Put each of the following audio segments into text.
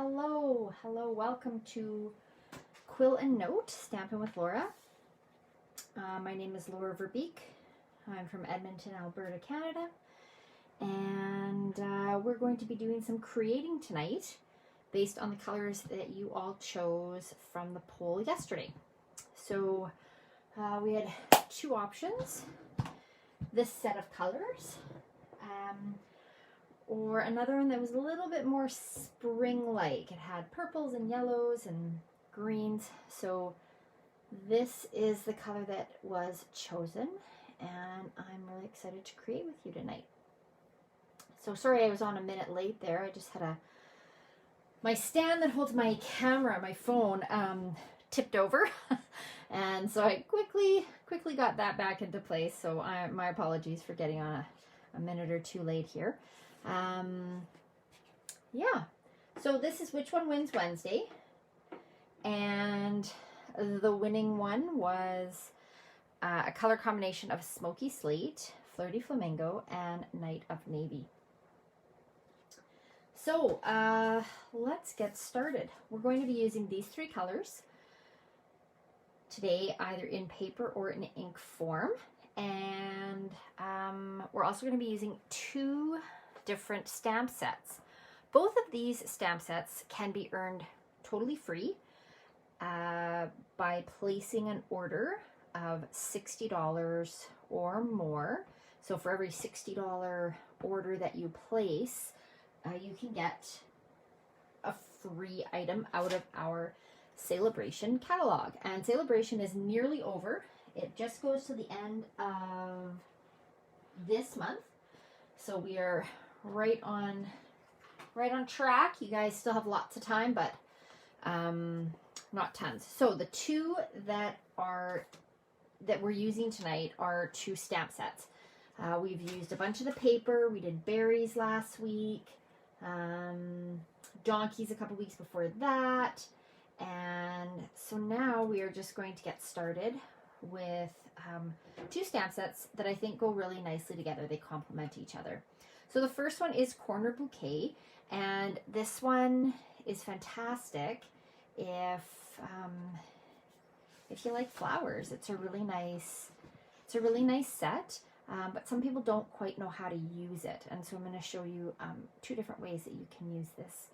Hello, welcome to Quill and Note, Stampin' with Laura. My name is Laura Verbeek. I'm from Edmonton, Alberta, Canada. And we're going to be doing some creating tonight based on the colors that you all chose from the poll yesterday. So we had two options, this set of colors, or another one that was a little bit more spring-like. It had purples and yellows and greens. So this is the color that was chosen, and I'm really excited to create with you tonight. So sorry I was on a minute late there. I just had my stand that holds my camera, my phone, tipped over. And so I quickly got that back into place. So my apologies for getting on a minute or two late here. Yeah, so this is Which One Wins Wednesday, and the winning one was a color combination of Smoky Slate, Flirty Flamingo, and Night of Navy. So let's get started. We're going to be using these three colors today, either in paper or in ink form, and we're also going to be using two different stamp sets. Both of these stamp sets can be earned totally free by placing an order of $60 or more. So for every $60 order that you place, you can get a free item out of our Celebration catalog. And Celebration is nearly over. It just goes to the end of this month. So we are right on track. You guys still have lots of time, but not tons. So the two that we're using tonight are two stamp sets. We've used a bunch of the paper. We did berries last week, donkeys a couple weeks before that, and so now we are just going to get started with two stamp sets that I think go really nicely together. They complement each other. So the first one is Corner Bouquet, and this one is fantastic if you like flowers. It's a really nice set, but some people don't quite know how to use it, and so I'm going to show you two different ways that you can use this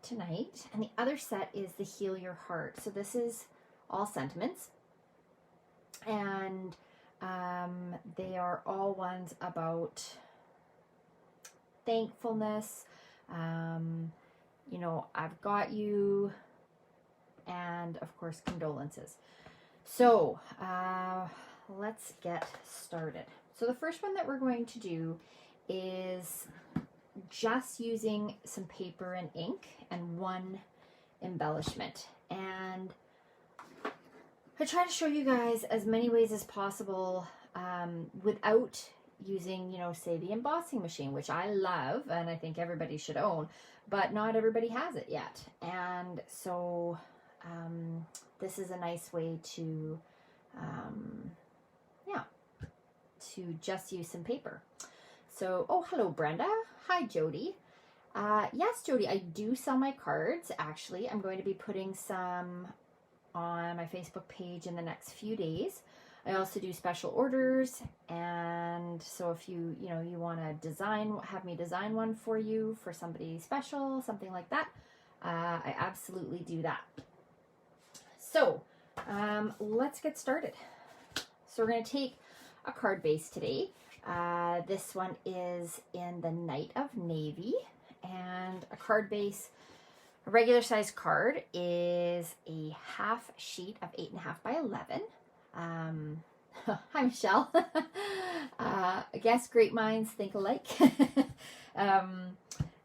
tonight. And the other set is the Heal Your Heart. So this is all sentiments, and they are all ones about thankfulness, you know, I've got you, and of course condolences. So let's get started. So the first one that we're going to do is just using some paper and ink and one embellishment, and I try to show you guys as many ways as possible without using, you know, say the embossing machine, which I love and I think everybody should own, but not everybody has it yet. And so this is a nice way to to just use some paper. So, oh, hello Brenda. Hi Jody. Yes, Jody, I do sell my cards. Actually, I'm going to be putting some on my Facebook page in the next few days. I also do special orders, and so if you want to have me design one for you for somebody special, something like that, I absolutely do that. So let's get started. So we're going to take a card base today. This one is in the Night of Navy, and a card base, a regular size card, is a half sheet of 8.5 by 11. Hi Michelle. I guess great minds think alike.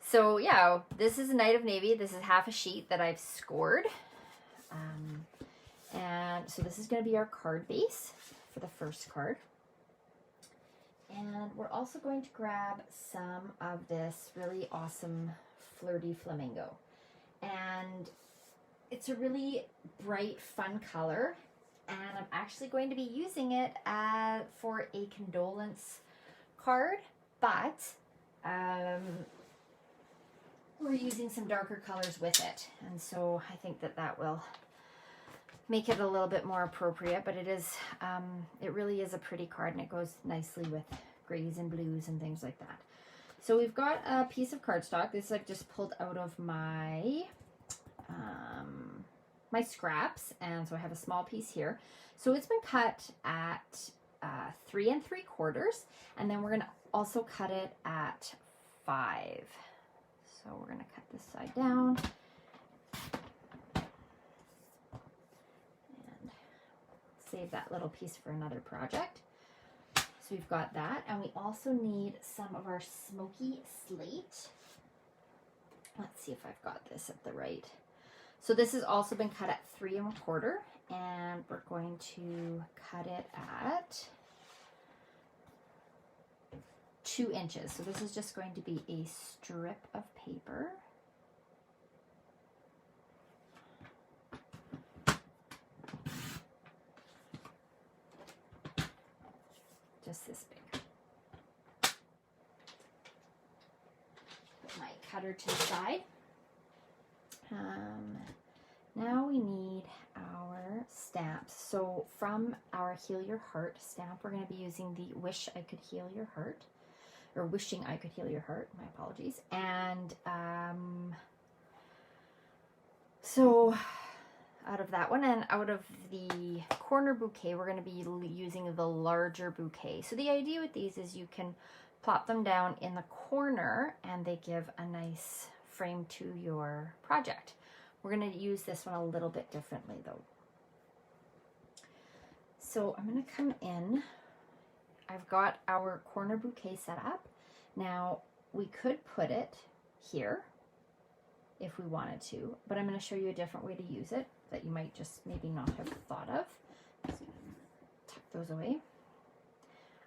So yeah, this is a Night of Navy. This is half a sheet that I've scored. And so this is going to be our card base for the first card. And we're also going to grab some of this really awesome Flirty Flamingo. And it's a really bright, fun color. And I'm actually going to be using it for a condolence card, but we're using some darker colors with it. And so I think that that will make it a little bit more appropriate, but it is, it really is a pretty card, and it goes nicely with grays and blues and things like that. So we've got a piece of cardstock. This I've just pulled out of my, my scraps, and so I have a small piece here. So it's been cut at 3 3/4, and then we're gonna also cut it at 5. So we're gonna cut this side down. And save that little piece for another project. So we've got that, and we also need some of our smoky slate. Let's see if I've got this at the right. So this has also been cut at 3 1/4, and we're going to cut it at 2 inches. So this is just going to be a strip of paper. Just this big. Put my cutter to the side. Now we need our stamps. So from our Heal Your Heart stamp, we're going to be using the Wish I Could Heal Your Heart, or Wishing I Could Heal Your Heart, my apologies. And so out of that one, and out of the Corner Bouquet, we're going to be using the larger bouquet. So the idea with these is you can plop them down in the corner and they give a nice frame to your project. We're going to use this one a little bit differently though. So I'm going to come in. I've got our Corner Bouquet set up. Now we could put it here if we wanted to, but I'm going to show you a different way to use it that you might just maybe not have thought of. So tuck those away.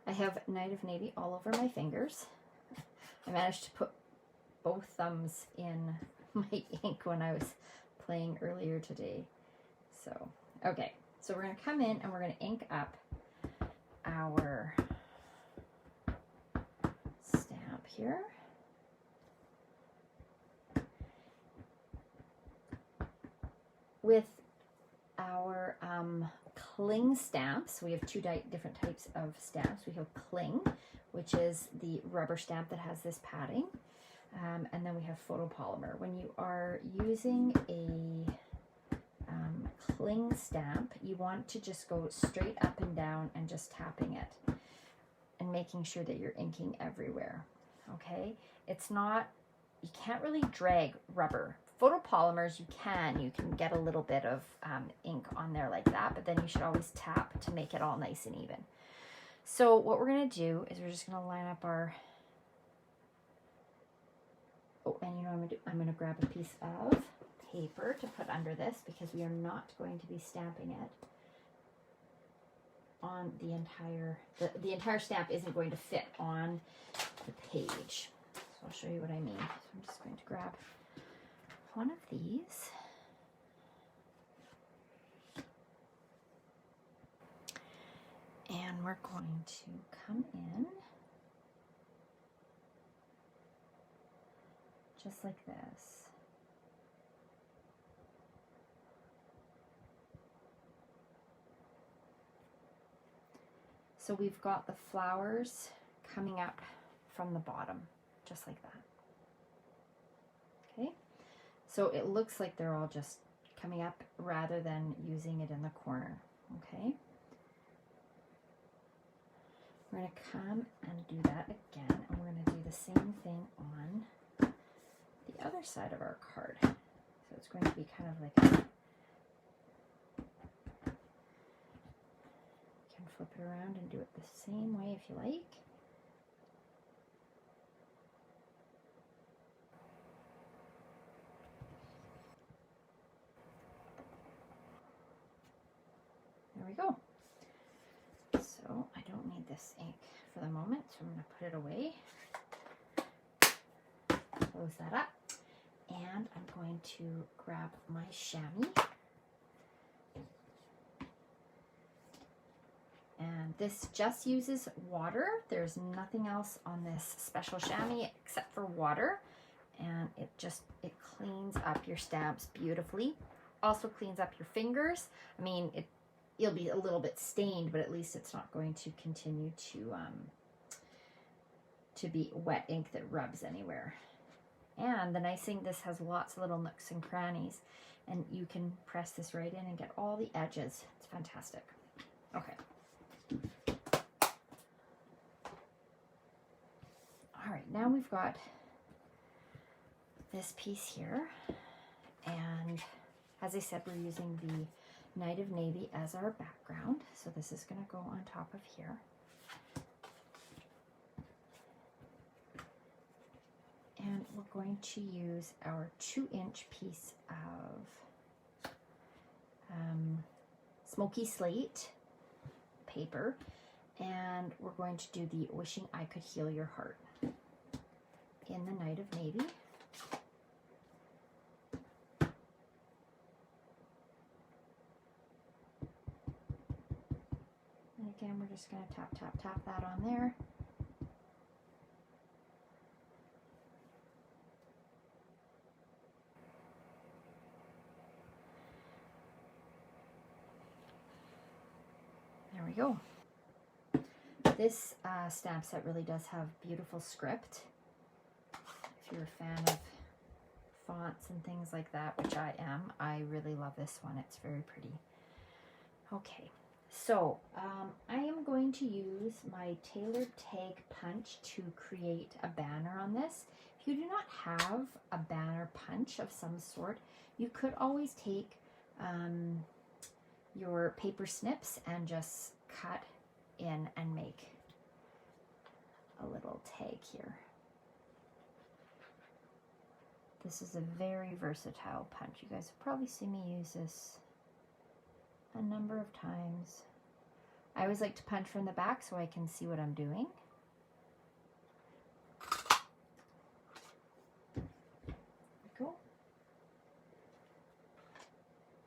I have Night of Navy all over my fingers. I managed to put both thumbs in my ink when I was playing earlier today. So, okay. So we're going to come in and we're going to ink up our stamp here. With our cling stamps, we have 2 different types of stamps. We have cling, which is the rubber stamp that has this padding, and then we have photopolymer. When you are using a cling stamp, you want to just go straight up and down and just tapping it and making sure that you're inking everywhere. Okay, it's not, you can't really drag rubber. Photopolymers, you can get a little bit of ink on there like that, but then you should always tap to make it all nice and even. So what we're going to do is we're just going to line up our, oh, and you know I'm going to grab a piece of paper to put under this because we are not going to be stamping it on the entire, the entire stamp isn't going to fit on the page. So I'll show you what I mean. So I'm just going to grab one of these. And we're going to come in just like this. So we've got the flowers coming up from the bottom, just like that. Okay. So it looks like they're all just coming up rather than using it in the corner, okay? We're going to come and do that again, and we're going to do the same thing on the other side of our card. So it's going to be kind of like a, you can flip it around and do it the same way if you like. There we go. So I don't need this ink for the moment, so I'm going to put it away. Close that up. And I'm going to grab my chamois. And this just uses water. There's nothing else on this special chamois except for water. and it cleans up your stamps beautifully. Also cleans up your fingers. I mean, you'll be a little bit stained, but at least it's not going to continue to be wet ink that rubs anywhere. And the nice thing, this has lots of little nooks and crannies, and you can press this right in and get all the edges. It's fantastic. Okay. All right, now we've got this piece here, and as I said, we're using the Night of Navy as our background, so this is going to go on top of here. And we're going to use our 2-inch piece of smoky slate paper, and we're going to do the Wishing I Could Heal Your Heart in the Night of Navy. And again, we're just going to tap, tap, tap that on there. There we go. This stamp set really does have beautiful script. If you're a fan of fonts and things like that, which I am, I really love this one. It's very pretty. Okay, so I am going to use my tailored tag punch to create a banner on this. If you do not have a banner punch of some sort, you could always take your paper snips and just cut in and make a little tag here. This is a very versatile punch. You guys have probably seen me use this a number of times. I always like to punch from the back so I can see what I'm doing.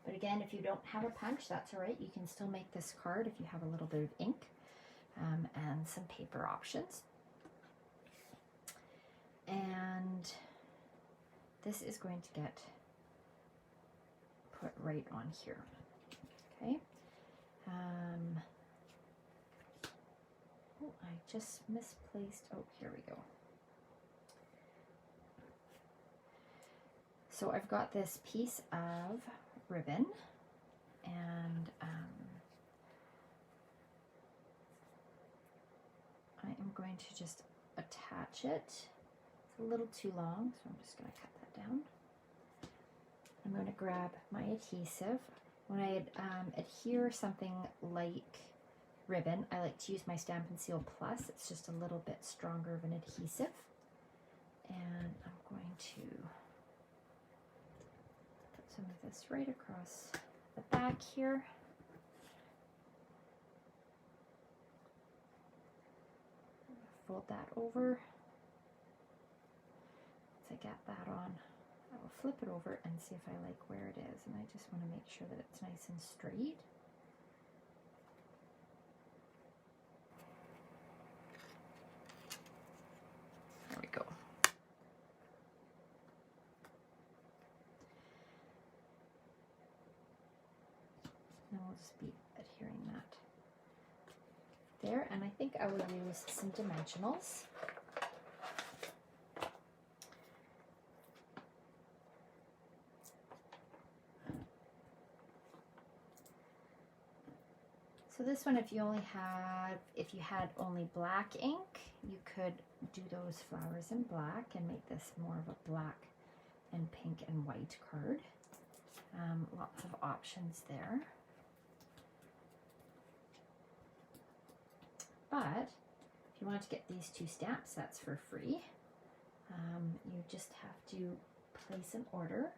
But again, if you don't have a punch, that's all right. You can still make this card if you have a little bit of ink and some paper options. And this is going to get put right on here. Okay. Oh, I just misplaced. Oh, here we go. So I've got this piece of ribbon, and I am going to just attach it. It's a little too long, so I'm just going to cut that down. I'm going to grab my adhesive. When I adhere something like ribbon, I like to use my Stampin' Seal Plus. It's just a little bit stronger of an adhesive. And I'm going to put some of this right across the back here. Fold that over. Once I get that on, I will flip it over and see if I like where it is. And I just want to make sure that it's nice and straight. There we go. Now we'll just be adhering that there, and I think I will use some dimensionals. So this one, if you had only black ink, you could do those flowers in black and make this more of a black and pink and white card. Lots of options there. But if you want to get these two stamp sets for free, you just have to place an order,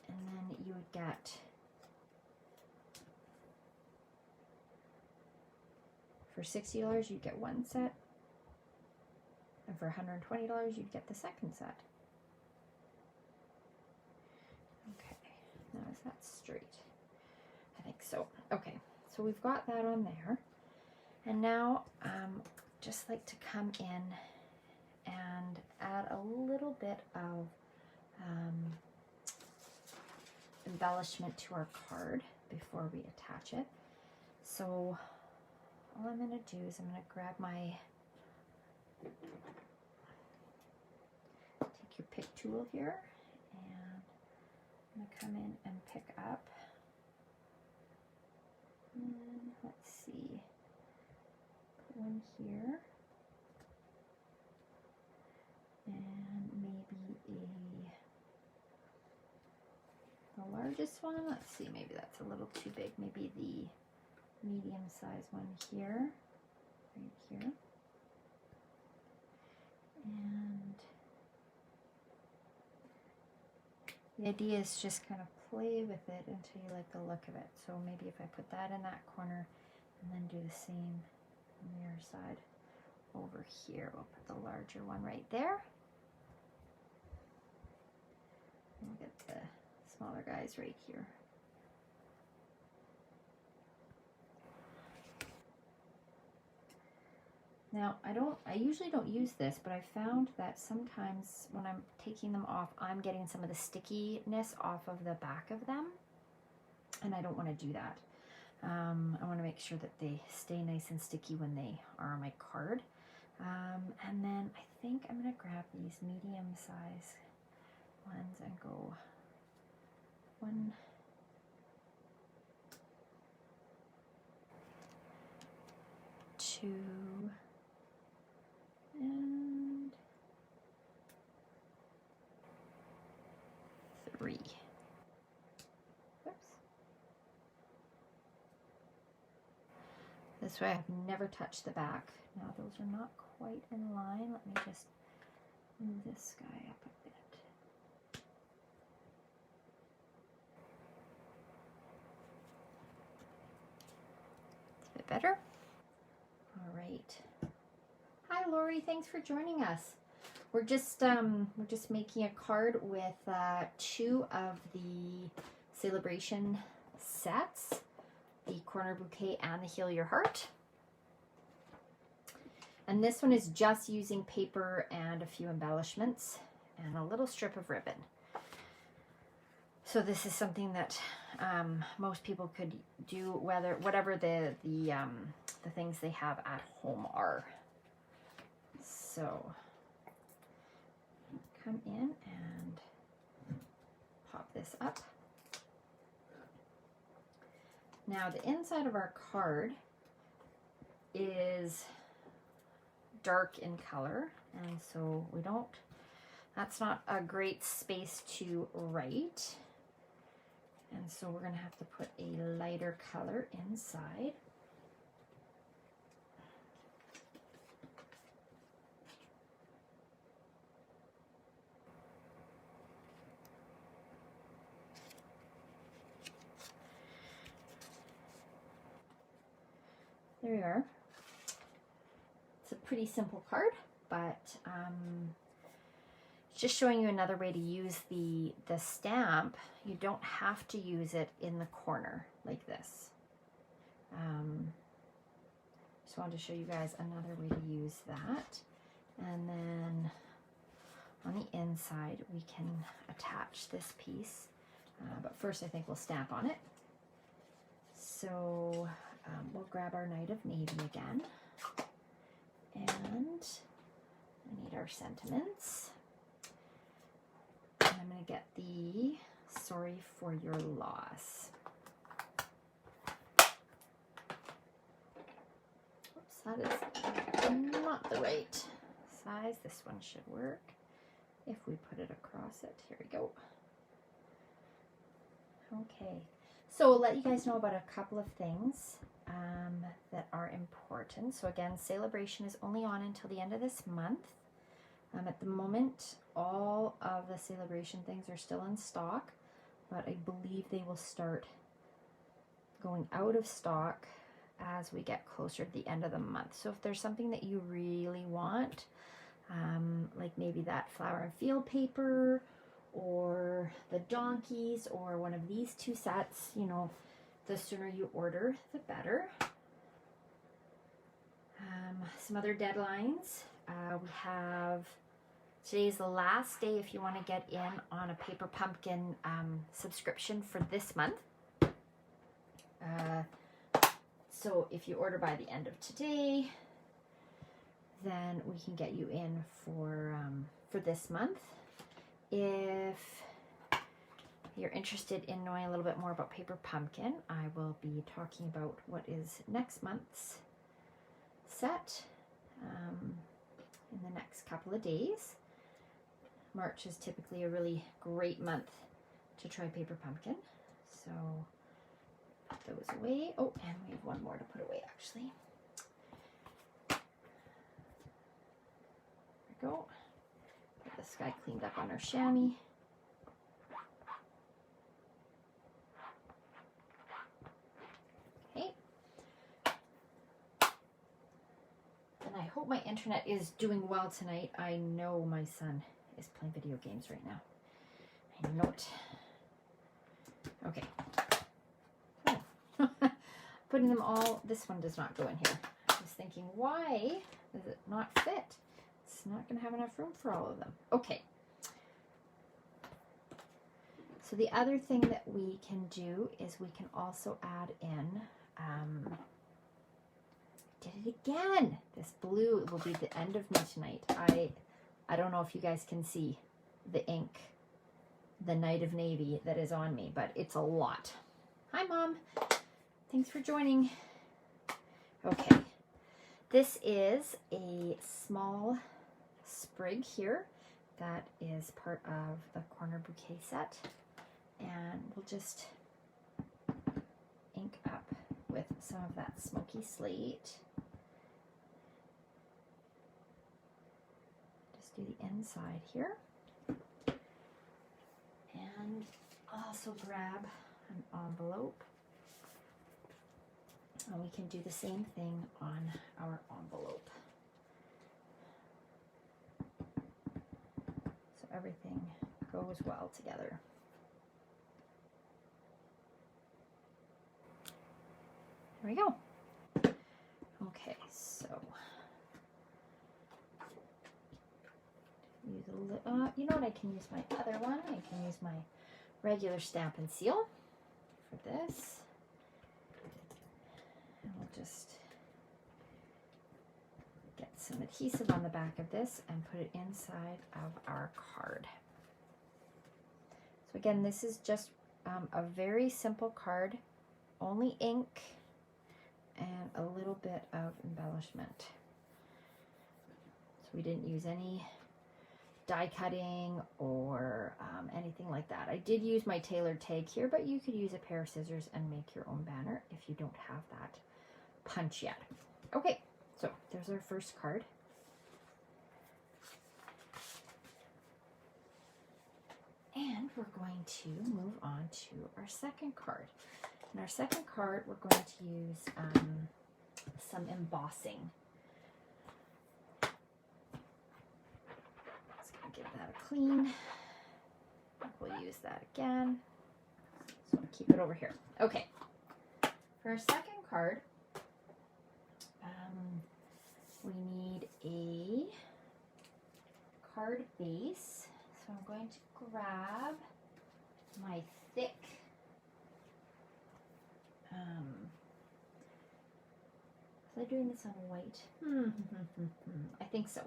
and then you would get, for $60 you'd get one set, and for $120 you'd get the second set. Okay, now is that straight? I think so. Okay, so we've got that on there. And now just like to come in and add a little bit of embellishment to our card before we attach it. So all I'm going to do is I'm going to grab my, take your pick tool here, and I'm going to come in and pick up, and let's see, put one here, and maybe the largest one, let's see, maybe that's a little too big, maybe the medium size one here, right here, and the idea is just kind of play with it until you like the look of it. So maybe if I put that in that corner and then do the same on the other side over here, we'll put the larger one right there. We'll get the smaller guys right here. Now, I usually don't use this, but I found that sometimes when I'm taking them off, I'm getting some of the stickiness off of the back of them, and I don't want to do that. I want to make sure that they stay nice and sticky when they are on my card. And then I think I'm going to grab these medium size ones and go 1, 2, and 3. Oops. This way I've never touched the back. Now those are not quite in line. Let me just move this guy up a bit. It's a bit better. All right. Hi Lori, thanks for joining us. We're just making a card with 2 of the celebration sets, the Corner Bouquet and the Heal Your Heart. And this one is just using paper and a few embellishments and a little strip of ribbon. So this is something that most people could do, whatever the things they have at home are. So come in and pop this up. Now the inside of our card is dark in color, and so that's not a great space to write. And so we're going to have to put a lighter color inside. There we are. It's a pretty simple card, but just showing you another way to use the stamp. You don't have to use it in the corner like this. Just wanted to show you guys another way to use that. And then on the inside, we can attach this piece. But first, I think we'll stamp on it. So we'll grab our Night of Navy again. And I need our sentiments. And I'm going to get the Sorry for Your Loss. Oops, that is not the right size. This one should work if we put it across it. Here we go. Okay, so we'll let you guys know about a couple of things that are important. So again, celebration is only on until the end of this month. At the moment, all of the celebration things are still in stock, but I believe they will start going out of stock as we get closer to the end of the month. So if there's something that you really want, like maybe that flower and field paper, or the donkeys, or one of these 2 sets, you know, the sooner you order, the better. Some other deadlines. We have Today's the last day if you want to get in on a Paper Pumpkin subscription for this month. So if you order by the end of today, then we can get you in for this month. If you're interested in knowing a little bit more about Paper Pumpkin, I will be talking about what is next month's set in the next couple of days. March is typically a really great month to try Paper Pumpkin. So put those away. Oh, and we have one more to put away actually. There we go. Get this guy cleaned up on our chamois. Okay. And I hope my internet is doing well tonight. I know my son is playing video games right now. I know it. Okay. Oh. Putting them all, this one does not go in here. I was thinking, why does it not fit? It's not going to have enough room for all of them. Okay. So the other thing that we can do is we can also add in, did it again. This blue will be the end of me tonight. I don't know if you guys can see the ink, the Night of Navy that is on me, but it's a lot. Hi, Mom. Thanks for joining. Okay. This is a small sprig here that is part of the Corner Bouquet set. And we'll just ink up with some of that smoky slate. Do the inside here, and also grab an envelope, and we can do the same thing on our envelope. So everything goes well together. There we go. Okay, so use you know what, I can use my other one. I can use my regular Stampin' Seal for this. And we'll just get some adhesive on the back of this and put it inside of our card. So again, this is just a very simple card, only ink and a little bit of embellishment. So we didn't use any die cutting or anything like that. I did use my tailored tag here, but you could use a pair of scissors and make your own banner if you don't have that punch yet. Okay, so there's our first card. And we're going to move on to our second card. In our second card, we're going to use some embossing. Give that a clean. We'll use that again. So I'll keep it over here. Okay. For our second card, we need a card base. So I'm going to grab my thick was I doing this on white? I think so.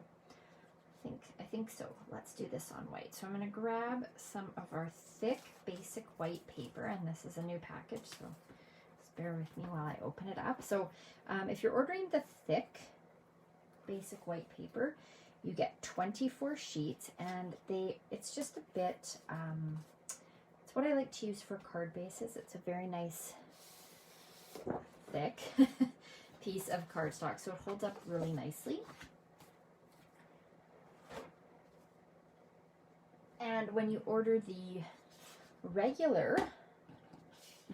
I think so. Let's do this on white. So I'm going to grab some of our thick basic white paper, and this is a new package, so just bear with me while I open it up. So if you're ordering the thick basic white paper, you get 24 sheets, and it's just a bit, it's what I like to use for card bases. It's a very nice thick piece of cardstock, so it holds up really nicely. And when you order the regular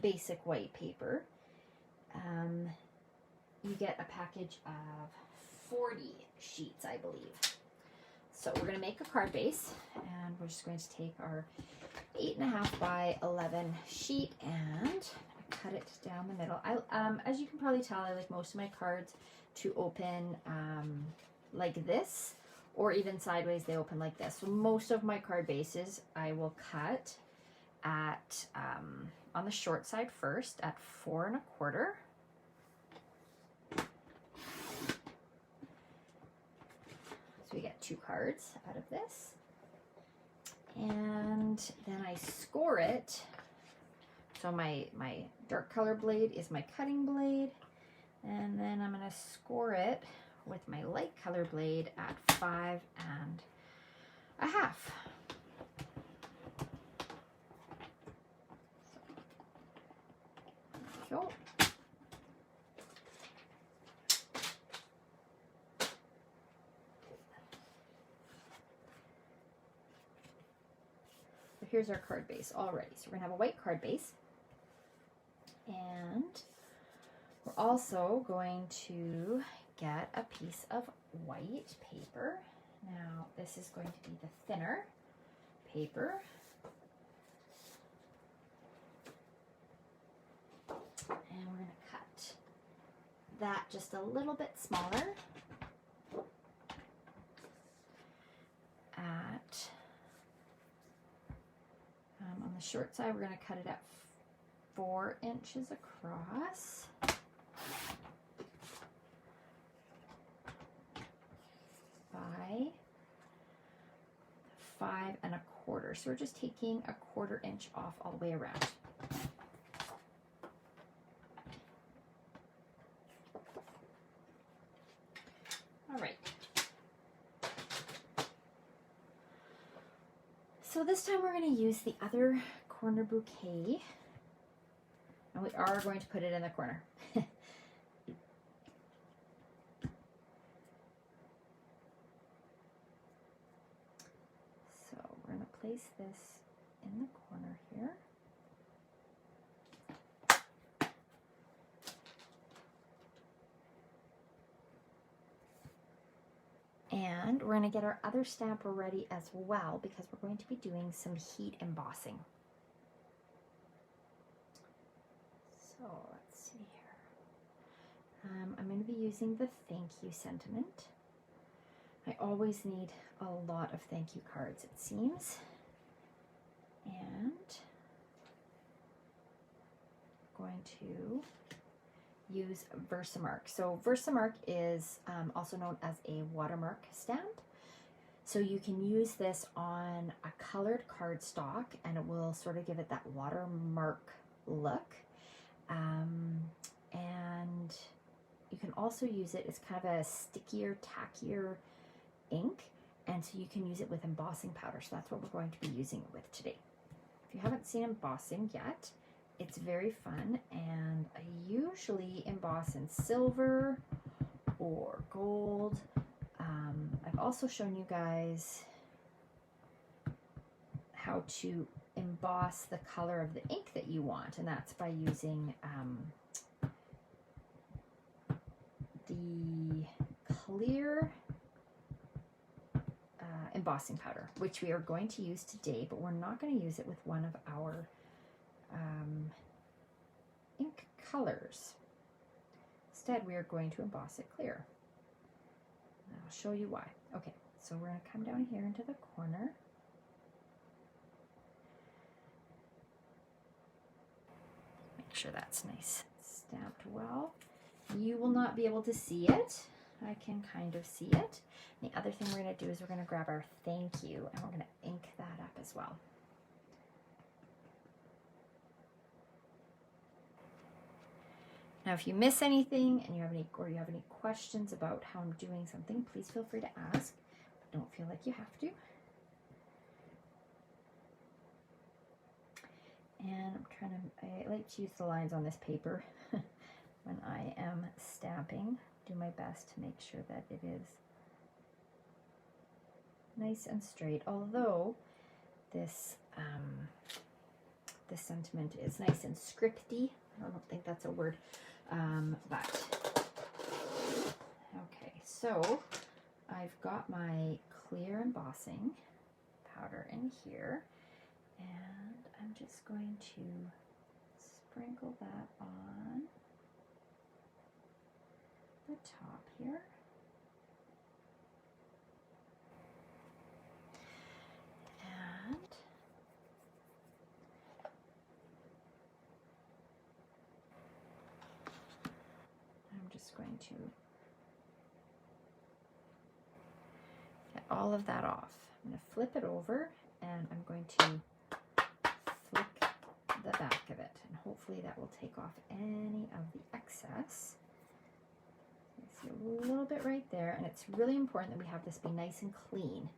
basic white paper, you get a package of 40 sheets, I believe. So we're going to make a card base, and we're just going to take our 8.5 by 11 sheet and cut it down the middle. As you can probably tell, I like most of my cards to open like this, or even sideways they open like this. So most of my card bases I will cut at on the short side first at 4 1/4. So we get 2 cards out of this. And then I score it. So my dark color blade is my cutting blade. And then I'm going to score it with my light color blade at 5 1/2. So, here's our card base already. So we're going to have a white card base. And we're also going to get a piece of white paper. Now this is going to be the thinner paper. And we're going to cut that just a little bit smaller at on the short side. We're going to cut it at 4 inches across. By 5 1/4. So we're just taking a 1/4 inch off all the way around. All right. So this time we're going to use the other Corner Bouquet, and we are going to put it in the corner. So we're going to place this in the corner here. And we're going to get our other stamper ready as well, because we're going to be doing some heat embossing. So let's see here. I'm going to be using the thank you sentiment. I always need a lot of thank you cards, it seems. And I'm going to use Versamark. So Versamark is also known as a watermark stamp. So you can use this on a colored cardstock and it will sort of give it that watermark look. And you can also use it as kind of a stickier, tackier ink. And so you can use it with embossing powder. So that's what we're going to be using it with today. If you haven't seen embossing yet, it's very fun, and I usually emboss in silver or gold. I've also shown you guys how to emboss the color of the ink that you want, and that's by using the clear embossing powder, which we are going to use today, but we're not going to use it with one of our ink colors. Instead, we are going to emboss it clear. And I'll show you why. Okay, so we're going to come down here into the corner. Make sure that's nice stamped well. You will not be able to see it. I can kind of see it. And the other thing we're going to do is we're going to grab our thank you and we're going to ink that up as well. Now, if you miss anything and you have any questions about how I'm doing something, please feel free to ask. But don't feel like you have to. And I like to use the lines on this paper when I am stamping. Do my best to make sure that it is nice and straight. Although this this sentiment is nice and scripty. I don't think that's a word. But okay, so I've got my clear embossing powder in here, and I'm just going to sprinkle that on the top here. going to get all of that off. I'm going to flip it over and I'm going to flick the back of it, and hopefully that will take off any of the excess. You see a little bit right there, and it's really important that we have this be nice and clean.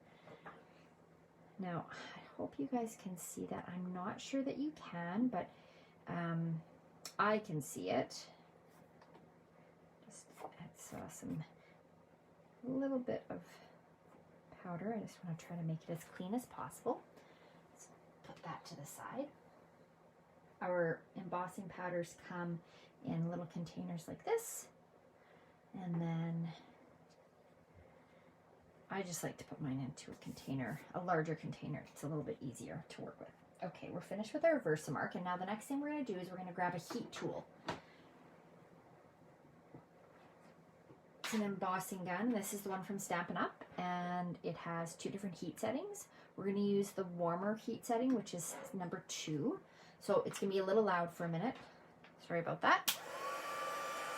Now, I hope you guys can see that. I'm not sure that you can, but I can see it. Just add some little bit of powder. I just want to try to make it as clean as possible. Let's put that to the side. Our embossing powders come in little containers like this, and then I just like to put mine into a container, a larger container. It's a little bit easier to work with. Okay, we're finished with our Versamark, and now the next thing we're going to do is we're going to grab a heat tool. It's an embossing gun. This is the one from Stampin' Up, and it has 2 different heat settings. We're going to use the warmer heat setting, which is number 2. So it's going to be a little loud for a minute. Sorry about that.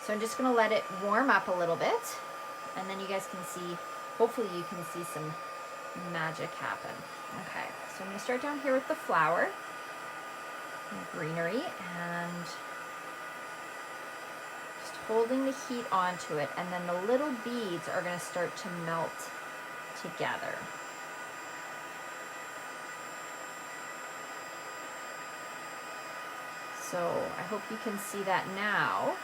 So I'm just going to let it warm up a little bit, and then you guys can see, hopefully you can see some magic happen. Okay, so I'm going to start down here with the flower and greenery, and just holding the heat onto it, and then the little beads are going to start to melt together. So I hope you can see that now.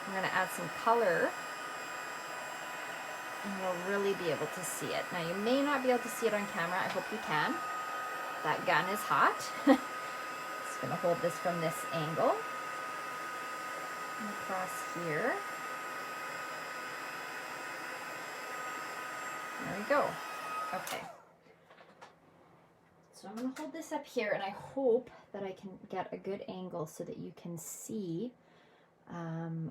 I'm going to add some color, and you'll really be able to see it. Now, you may not be able to see it on camera. I hope you can. That gun is hot. Just going to hold this from this angle and across here. There we go. Okay. So I'm going to hold this up here, and I hope that I can get a good angle so that you can see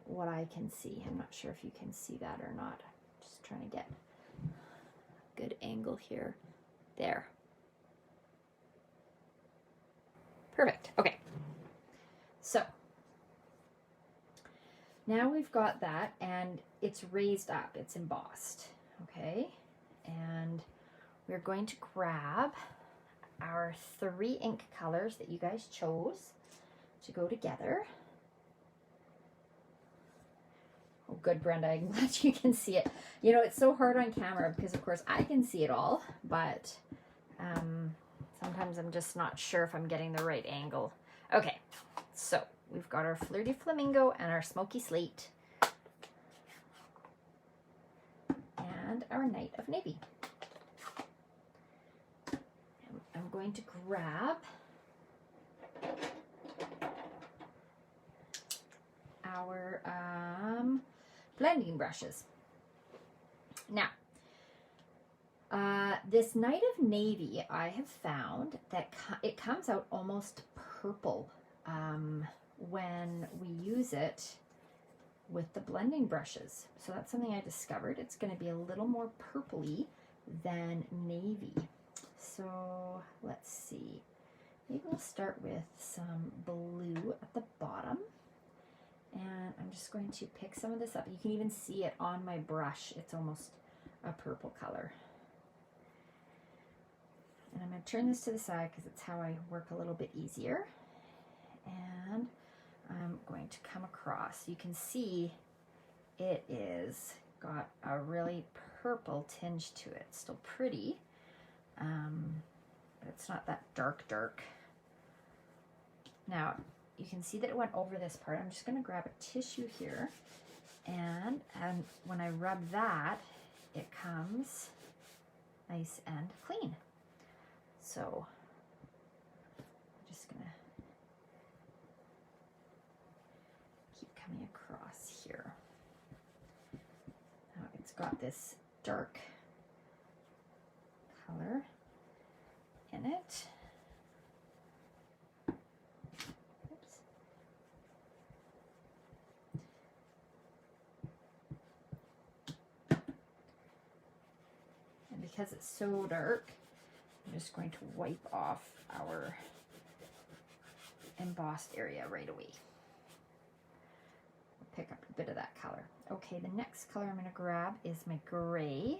what I can see. I'm not sure if you can see that or not. Just trying to get a good angle here. There. Perfect. Okay. So now we've got that, and it's raised up. It's embossed. Okay. And we're going to grab our 3 ink colors that you guys chose to go together. Oh, good, Brenda. I'm glad you can see it. You know, it's so hard on camera because, of course, I can see it all, but sometimes I'm just not sure if I'm getting the right angle. Okay, so we've got our Flirty Flamingo and our Smoky Slate and our Night of Navy. I'm going to grab our blending brushes. Now, this Night of Navy, I have found that it comes out almost purple when we use it with the blending brushes. So that's something I discovered. It's going to be a little more purpley than navy. So let's see. Maybe we'll start with some blue at the bottom. And I'm just going to pick some of this up. You can even see it on my brush. It's almost a purple color. And I'm going to turn this to the side because it's how I work a little bit easier. And I'm going to come across. You can see it is got a really purple tinge to it. Still pretty, but it's not that dark. Now, you can see that it went over this part. I'm just going to grab a tissue here, and when I rub that, it comes nice and clean. So I'm just going to keep coming across here. Now it's got this dark color in it. Because it's so dark, I'm just going to wipe off our embossed area right away. pick up a bit of that color. Okay, the next color I'm going to grab is my gray.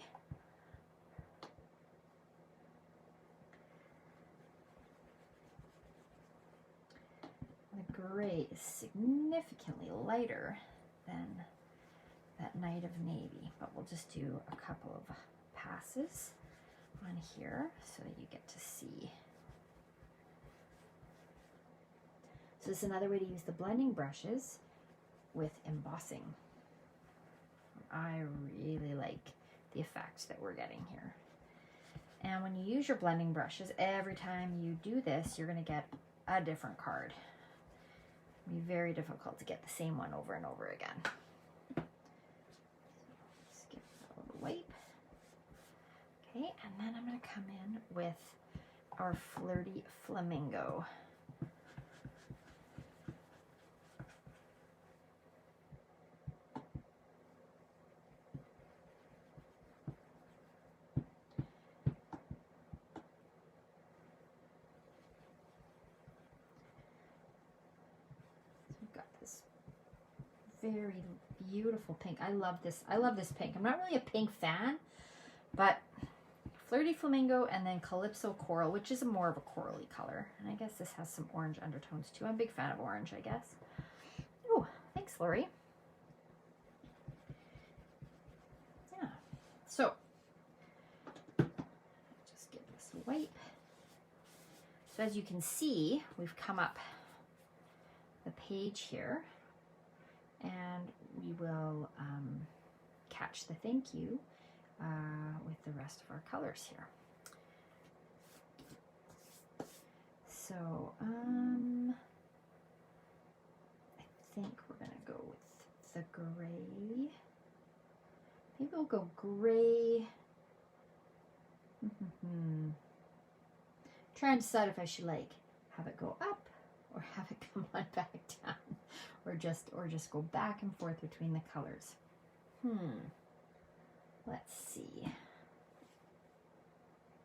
The gray is significantly lighter than that Night of Navy, but we'll just do a couple of passes on here so that you get to see. So this is another way to use the blending brushes with embossing. I really like the effect that we're getting here. And when you use your blending brushes, every time you do this, you're going to get a different card. It'll be very difficult to get the same one over and over again. Just give it a little wipe. Okay, and then I'm going to come in with our Flirty Flamingo. Very beautiful pink. I love this. I love this pink. I'm not really a pink fan, but Flirty Flamingo and then Calypso Coral, which is more of a corally color. And I guess this has some orange undertones too. I'm a big fan of orange, I guess. Oh, thanks, Lori. Yeah. So, just give this a wipe. So as you can see, we've come up the page here. And we will catch the thank you with the rest of our colors here. So I think we're going to go with the gray. Maybe we'll go gray. Trying to decide if I should like have it go up or have it come on back down. Or just go back and forth between the colors. Let's see.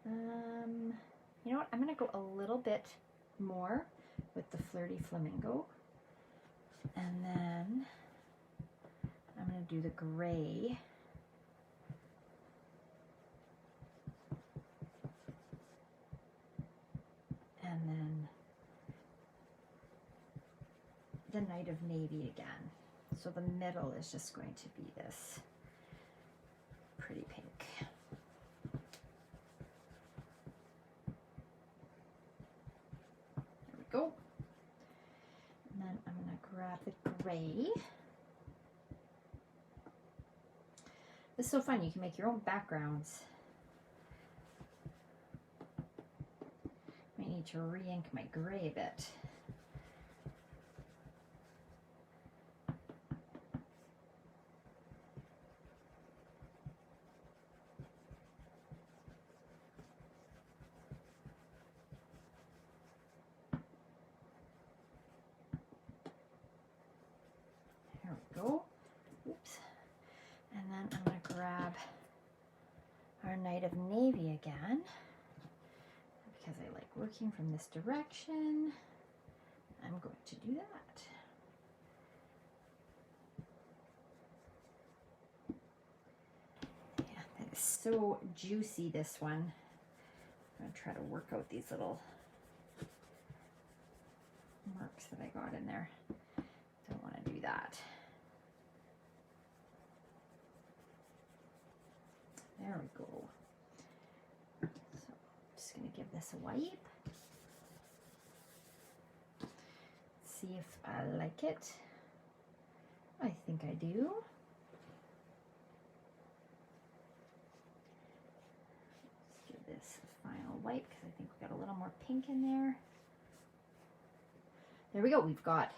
You know what? I'm going to go a little bit more with the Flirty Flamingo. And then I'm going to do the gray. And then the Night of Navy again. So the middle is just going to be this pretty pink. There we go. And then I'm going to grab the gray. This is so fun. You can make your own backgrounds. I need to re-ink my gray a bit. Go. Oops. And then I'm going to grab our Night of Navy again because I like working from this direction. I'm going to do that. Yeah, that is so juicy, this one. I'm going to try to work out these little marks that I got in there. Don't want to do that. There we go. So I'm just going to give this a wipe. See if I like it. I think I do. Let's give this a final wipe because I think we got a little more pink in there. There we go. We've got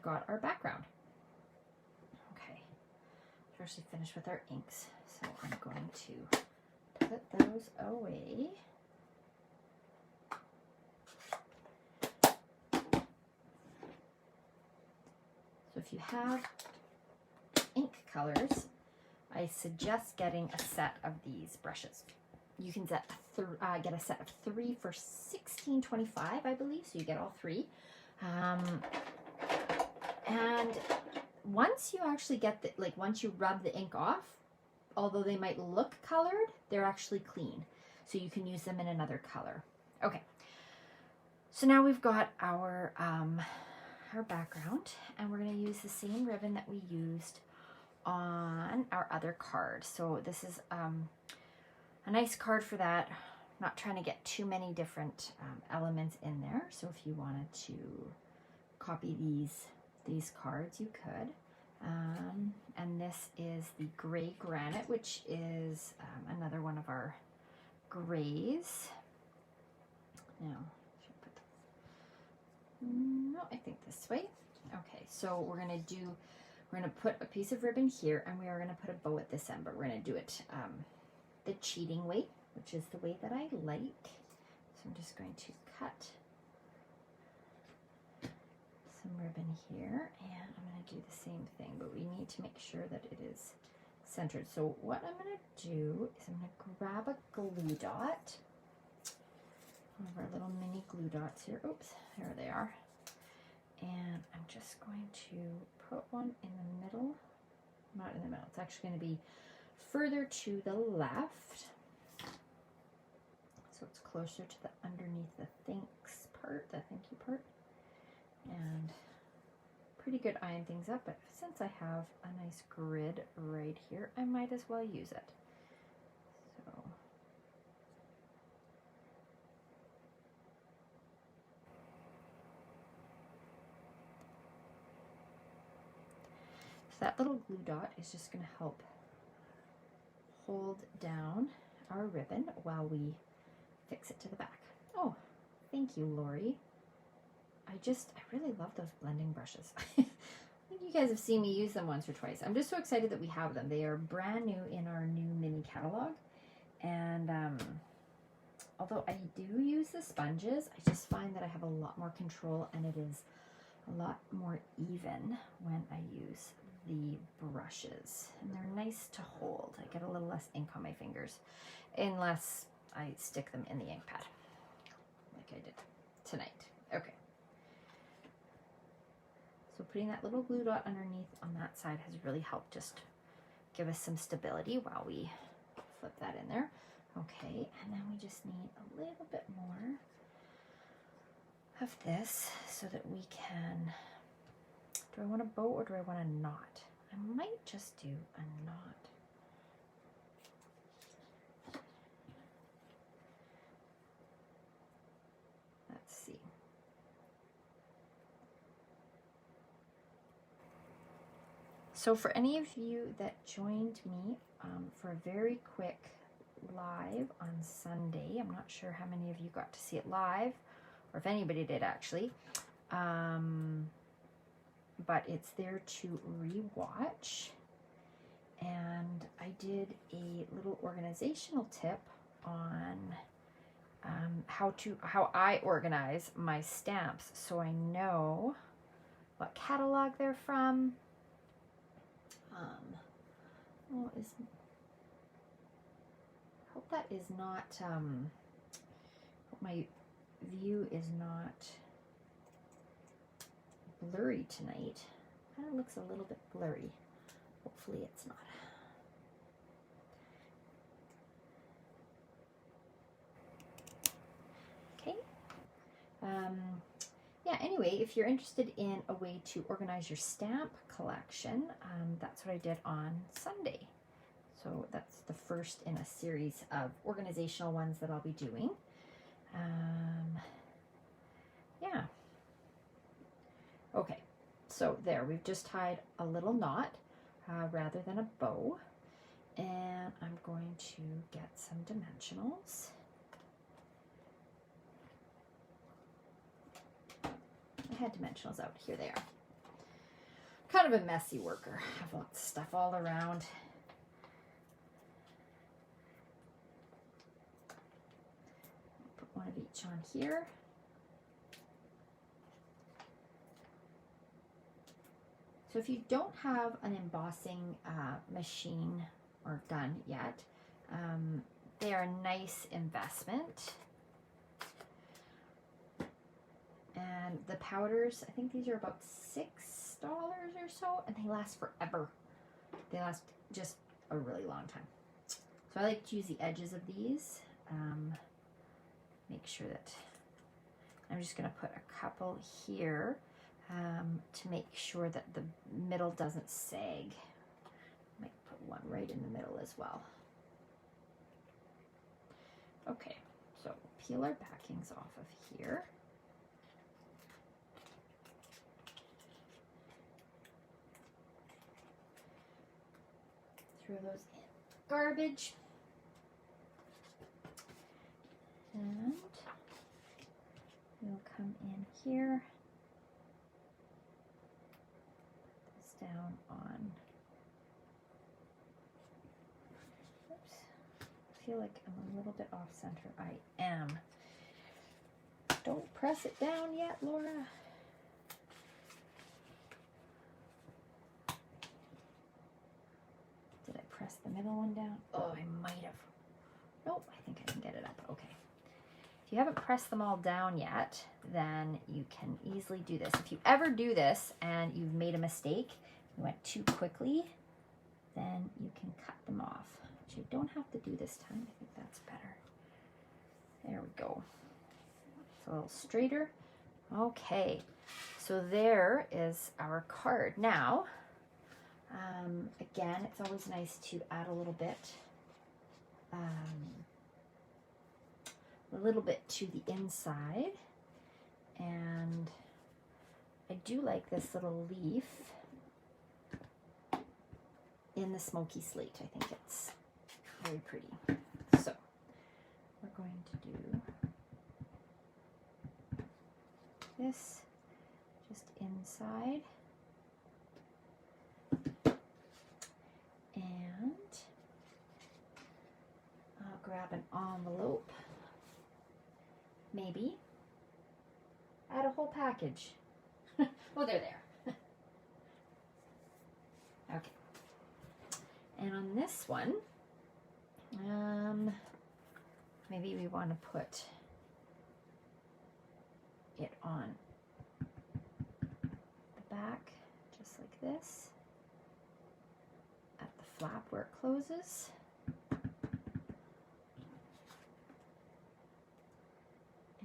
our background. Okay. We're actually finished with our inks. So I'm going to put those away. So if you have ink colors, I suggest getting a set of these brushes. You can get a set of 3 for $16.25, I believe. So you get all 3. And once you actually get the, like once you rub the ink off, although they might look colored, they're actually clean. So you can use them in another color. Okay. So now we've got our background, and we're going to use the same ribbon that we used on our other card. So this is a nice card for that. Not trying to get too many different elements in there. So if you wanted to copy these cards, you could. And this is the gray granite, which is another one of our grays. Now, should I put this? No, I think this way. Okay, so we're gonna put a piece of ribbon here, and we are gonna put a bow at this end, but we're gonna do it the cheating way, which is the way that I like. So I'm just going to cut some ribbon here, and I'm going to do the same thing, but we need to make sure that it is centered. So what I'm going to do is I'm going to grab a glue dot, one of our little mini glue dots here. Oops, there they are. And I'm just going to put one in the middle. Not in the middle, it's actually going to be further to the left. So it's closer to the underneath the thanks part, the thank you part. And pretty good eyeing things up, but since I have a nice grid right here, I might as well use it. So that little glue dot is just going to help hold down our ribbon while we fix it to the back. Oh, thank you, Lori. I really love those blending brushes. I think you guys have seen me use them once or twice. I'm just so excited that we have them. They are brand new in our new mini catalog. And although I do use the sponges, I just find that I have a lot more control, and it is a lot more even when I use the brushes. And they're nice to hold. I get a little less ink on my fingers, unless I stick them in the ink pad, like I did tonight. Okay. So putting that little glue dot underneath on that side has really helped just give us some stability while we flip that in there. Okay, and then we just need a little bit more of this so that we can, do I want a bow or do I want a knot? I might just do a knot. Let's see. So for any of you that joined me for a very quick live on Sunday, I'm not sure how many of you got to see it live, or if anybody did actually, but it's there to rewatch. And I did a little organizational tip on how I organize my stamps, so I know what catalog they're from. Hope that is not, hope my view is not blurry tonight. Kind of looks a little bit blurry. Hopefully it's not. Okay. Yeah, anyway, if you're interested in a way to organize your stamp collection, that's what I did on Sunday. So that's the first in a series of organizational ones that I'll be doing. Yeah. Okay, so there, we've just tied a little knot rather than a bow. And I'm going to get some dimensionals. I had dimensionals out. Here they are. Kind of a messy worker. I have lots of stuff all around. Put one of each on here. So if you don't have an embossing machine or gun yet, they are a nice investment. And the powders, I think these are about $6 or so, and they last forever. They last just a really long time. So I like to use the edges of these. Make sure that I'm just going to put a couple here to make sure that the middle doesn't sag. Might put one right in the middle as well. Okay, so peel our backings off of here. Throw those in garbage. And we'll come in here, put this down on, oops, I feel like I'm a little bit off center. I am. Don't press it down yet, Laura. Did I press the middle one down? Oh, I might have. Nope, I think I can get it up. Okay. If you haven't pressed them all down yet, then you can easily do this. If you ever do this and you've made a mistake, you went too quickly, then you can cut them off. But you don't have to do this time. I think that's better. There we go. It's a little straighter. Okay, so there is our card. Now, again, it's always nice to add a little bit to the inside, and I do like this little leaf in the smoky slate. I think it's very pretty. So we're going to do this just inside, and I'll grab an envelope. Maybe add a whole package. Oh, they're there. Okay. And on this one, maybe we want to put it on the back, just like this, at the flap where it closes.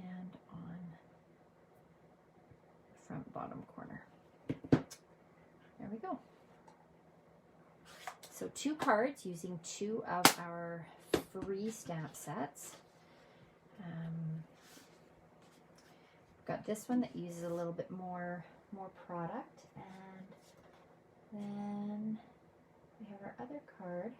And on the front bottom corner. There we go. So 2 cards using 2 of our free stamp sets. Got this one that uses a little bit more product, and then we have our other card,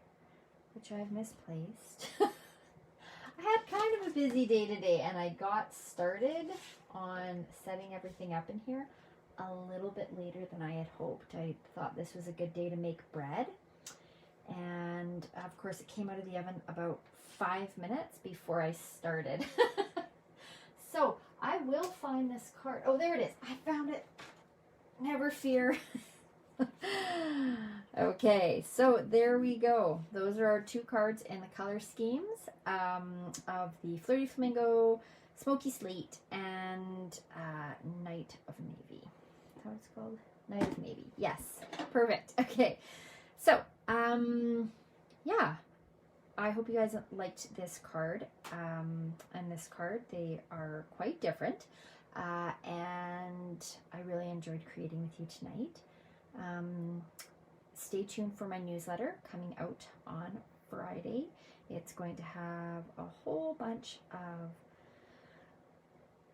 which I've misplaced. I had kind of a busy day today, and I got started on setting everything up in here a little bit later than I had hoped. I thought this was a good day to make bread, and of course it came out of the oven about 5 minutes before I started. So I will find this card. Oh, there it is. I found it. Never fear. Okay, so there we go. Those are our 2 cards in the color schemes of the Flirty Flamingo, Smoky Slate, and Night of Navy. Is that what it's called? Night of Navy. Yes, perfect. Okay, so yeah, I hope you guys liked this card and this card. They are quite different, and I really enjoyed creating with you tonight. Stay tuned for my newsletter coming out on Friday. It's going to have a whole bunch of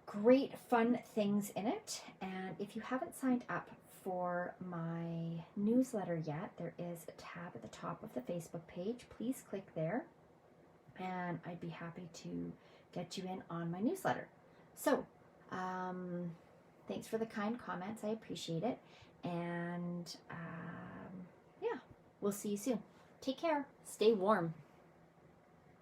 great fun things in it, and if you haven't signed up for my newsletter yet, there is a tab at the top of the Facebook page. Please click there, and I'd be happy to get you in on my newsletter. So thanks for the kind comments. I appreciate it. And yeah, we'll see you soon. Take care. Stay warm.